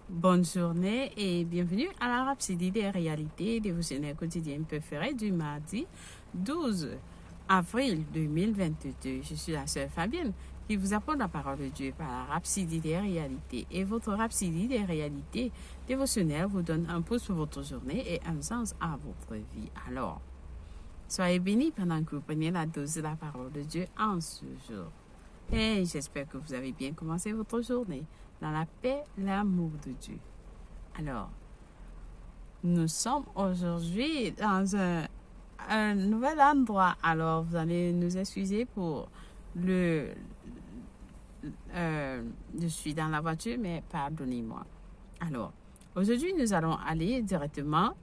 Bonne journée et bienvenue à la Rhapsodie des réalités dévotionnelles quotidiennes préférées du mardi 12 avril 2022. Je suis la sœur Fabienne qui vous apporte la parole de Dieu par la Rhapsodie des réalités. Et votre Rhapsodie des réalités dévotionnelles vous donne un pouce pour votre journée et un sens à votre vie. Alors, soyez bénis pendant que vous prenez la dose de la parole de Dieu en ce jour. Et j'espère que vous avez bien commencé votre journée dans la paix, l'amour de Dieu. Alors, nous sommes aujourd'hui dans un nouvel endroit. Alors, vous allez nous excuser pour je suis dans la voiture, mais pardonnez-moi. Alors, aujourd'hui, nous allons aller directement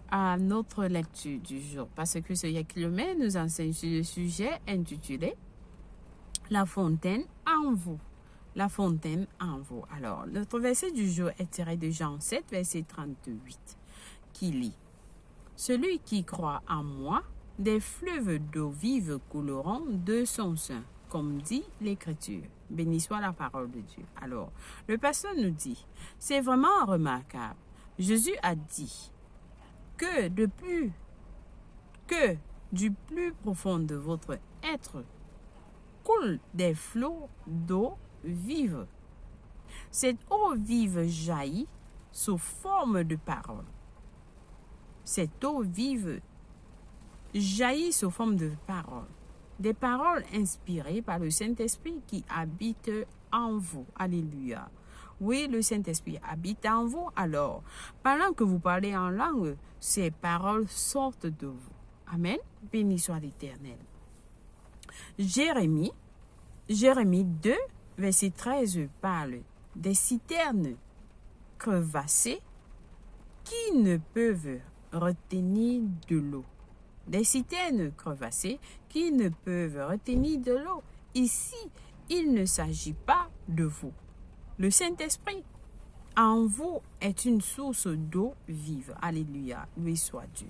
à notre lecture du jour parce que ce Yakilomé nous enseigne sur le sujet intitulé La fontaine en vous. La fontaine en vous. Alors, notre verset du jour est tiré de Jean 7, verset 38, qui lit « Celui qui croit en moi, des fleuves d'eau vive couleront de son sein, comme dit l'Écriture. » Béni soit la parole de Dieu. Alors, le pasteur nous dit, c'est vraiment remarquable. Jésus a dit que du plus profond de votre être coulent des flots d'eau vive. Cette eau vive jaillit sous forme de paroles. Cette eau vive jaillit sous forme de paroles. Des paroles inspirées par le Saint-Esprit qui habite en vous. Alléluia. Oui, le Saint-Esprit habite en vous. Alors, pendant que vous parlez en langue, ces paroles sortent de vous. Amen. Béni soit l'Éternel. Jérémie 2, verset 13 parle des citernes crevassées qui ne peuvent retenir de l'eau. Des citernes crevassées qui ne peuvent retenir de l'eau. Ici, il ne s'agit pas de vous. Le Saint-Esprit en vous est une source d'eau vive. Alléluia, loué soit Dieu.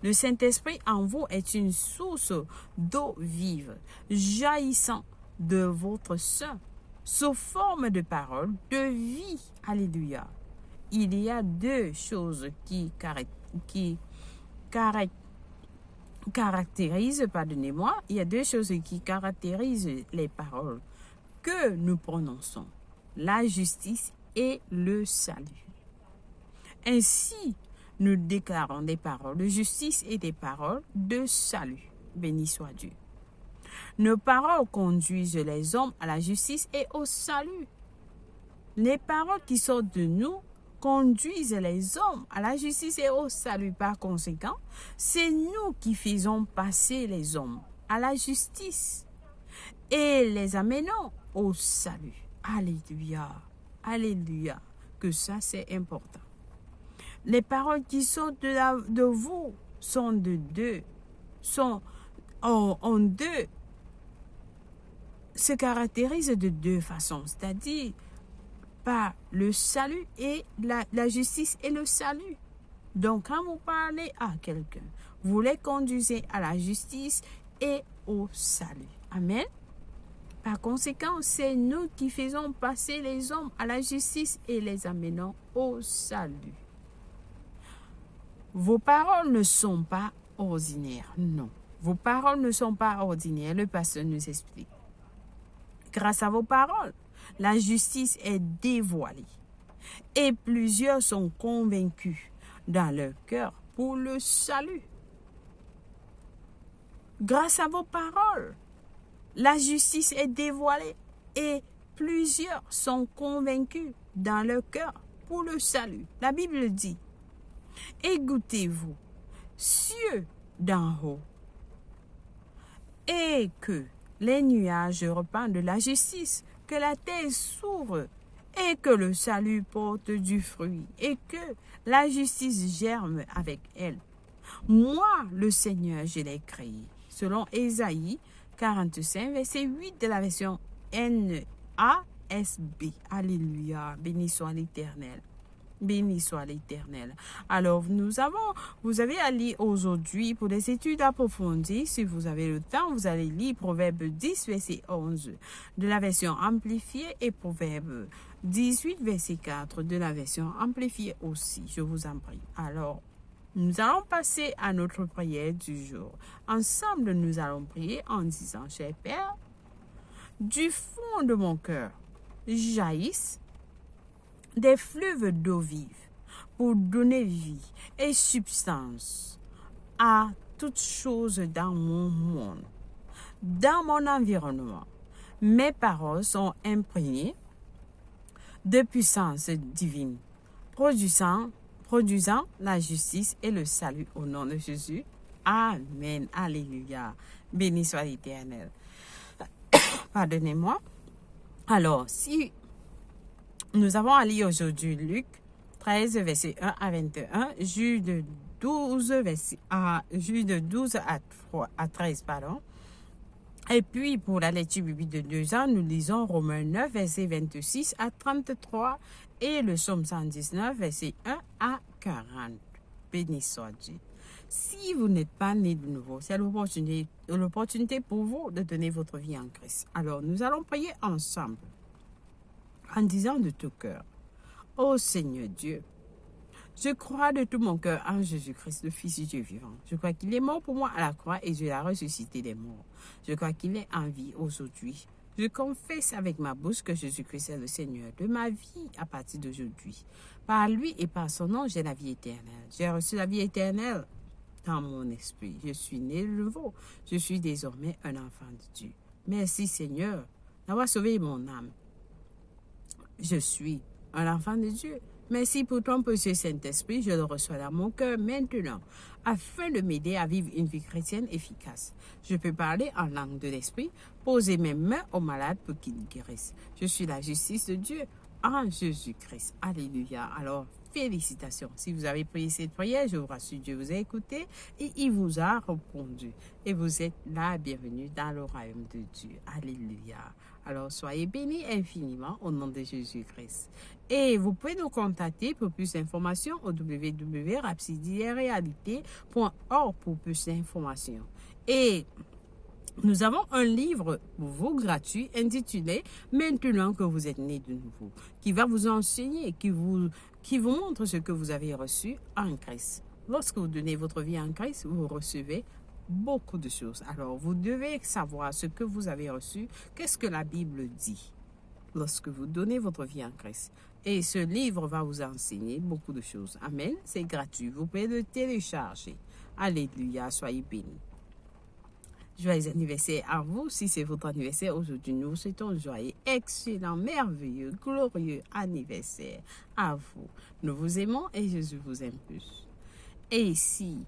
Le Saint-Esprit en vous est une source d'eau vive, jaillissant de votre sein, sous forme de paroles de vie. Alléluia. Il y a deux choses qui caractérisent, pardonnez-moi, il y a deux choses qui caractérisent les paroles que nous prononçons, la justice et le salut. Ainsi, nous déclarons des paroles de justice et des paroles de salut. Béni soit Dieu. Nos paroles conduisent les hommes à la justice et au salut. Les paroles qui sortent de nous conduisent les hommes à la justice et au salut. Par conséquent, c'est nous qui faisons passer les hommes à la justice et les amenons au salut. Alléluia. Alléluia. Que ça, c'est important. Les paroles qui sortent de vous sont en deux, se caractérisent de deux façons, c'est-à-dire par le salut et la justice et le salut. Donc, quand vous parlez à quelqu'un, vous les conduisez à la justice et au salut. Amen. Par conséquent, c'est nous qui faisons passer les hommes à la justice et les amenons au salut. Vos paroles ne sont pas ordinaires, non. Vos paroles ne sont pas ordinaires, le pasteur nous explique. Grâce à vos paroles, la justice est dévoilée et plusieurs sont convaincus dans leur cœur pour le salut. Grâce à vos paroles, la justice est dévoilée et plusieurs sont convaincus dans leur cœur pour le salut. La Bible dit, égouttez-vous, cieux d'en haut, et que les nuages répandent de la justice, que la terre s'ouvre et que le salut porte du fruit et que la justice germe avec elle. Moi, le Seigneur, je l'ai créé. Selon Ésaïe 45, verset 8 de la version NASB. Alléluia, béni soit l'Éternel. Béni soit l'Éternel. Alors, vous avez à lire aujourd'hui pour les études approfondies. Si vous avez le temps, vous allez lire Proverbe 10, verset 11 de la version amplifiée et Proverbe 18, verset 4 de la version amplifiée aussi. Je vous en prie. Alors, nous allons passer à notre prière du jour. Ensemble, nous allons prier en disant, cher Père, du fond de mon cœur jaillissent des fleuves d'eau vive pour donner vie et substance à toutes choses dans mon monde, dans mon environnement. Mes paroles sont imprégnées de puissance divine, produisant la justice et le salut au nom de Jésus. Amen. Alléluia. Béni soit l'Éternel. Pardonnez-moi. Alors, si nous avons à lire aujourd'hui Luc 13, verset 1 à 21, Jude 12 à 13, pardon. Et puis, pour la lecture biblique de 2 ans, nous lisons Romains 9, verset 26 à 33 et le psaume 119, verset 1 à 40. Béni soit Dieu. Si vous n'êtes pas né de nouveau, c'est l'opportunité pour vous de donner votre vie en Christ. Alors, nous allons prier ensemble en disant de tout cœur, ô Seigneur Dieu, je crois de tout mon cœur en Jésus-Christ, le Fils du Dieu vivant. Je crois qu'il est mort pour moi à la croix et je l'ai ressuscité des morts. Je crois qu'il est en vie aujourd'hui. Je confesse avec ma bouche que Jésus-Christ est le Seigneur de ma vie à partir d'aujourd'hui. Par lui et par son nom, j'ai la vie éternelle. J'ai reçu la vie éternelle dans mon esprit. Je suis né de nouveau. Je suis désormais un enfant de Dieu. Merci Seigneur d'avoir sauvé mon âme. Je suis un enfant de Dieu. Merci pour ton précieux Saint-Esprit, je le reçois dans mon cœur maintenant, afin de m'aider à vivre une vie chrétienne efficace. Je peux parler en langue de l'Esprit, poser mes mains aux malades pour qu'ils guérissent. Je suis la justice de Dieu en Jésus-Christ. Alléluia. Alors, félicitations. Si vous avez prié cette prière, je vous rassure, Dieu vous a écouté et il vous a répondu. Et vous êtes la bienvenue dans le royaume de Dieu. Alléluia. Alors, soyez bénis infiniment au nom de Jésus-Christ. Et vous pouvez nous contacter pour plus d'informations au www.rapsidiarealité.org pour plus d'informations. Et nous avons un livre pour vous gratuit intitulé « Maintenant que vous êtes né de nouveau » qui va vous enseigner, qui vous montre ce que vous avez reçu en Christ. Lorsque vous donnez votre vie en Christ, vous recevez beaucoup de choses. Alors, vous devez savoir ce que vous avez reçu, qu'est-ce que la Bible dit lorsque vous donnez votre vie en Christ. Et ce livre va vous enseigner beaucoup de choses. Amen. C'est gratuit. Vous pouvez le télécharger. Alléluia. Soyez bénis. Joyeux anniversaire à vous. Si c'est votre anniversaire aujourd'hui, nous vous souhaitons un joyeux, excellent, merveilleux, glorieux anniversaire à vous. Nous vous aimons et Jésus vous aime plus. Et si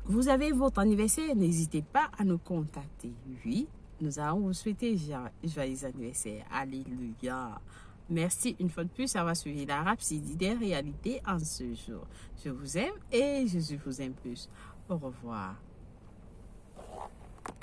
vous avez votre anniversaire, n'hésitez pas à nous contacter. Oui, nous allons vous souhaiter joyeux anniversaire. Alléluia. Merci une fois de plus d'avoir suivi la Rhapsodie des réalités en ce jour. Je vous aime et Jésus vous aime plus. Au revoir.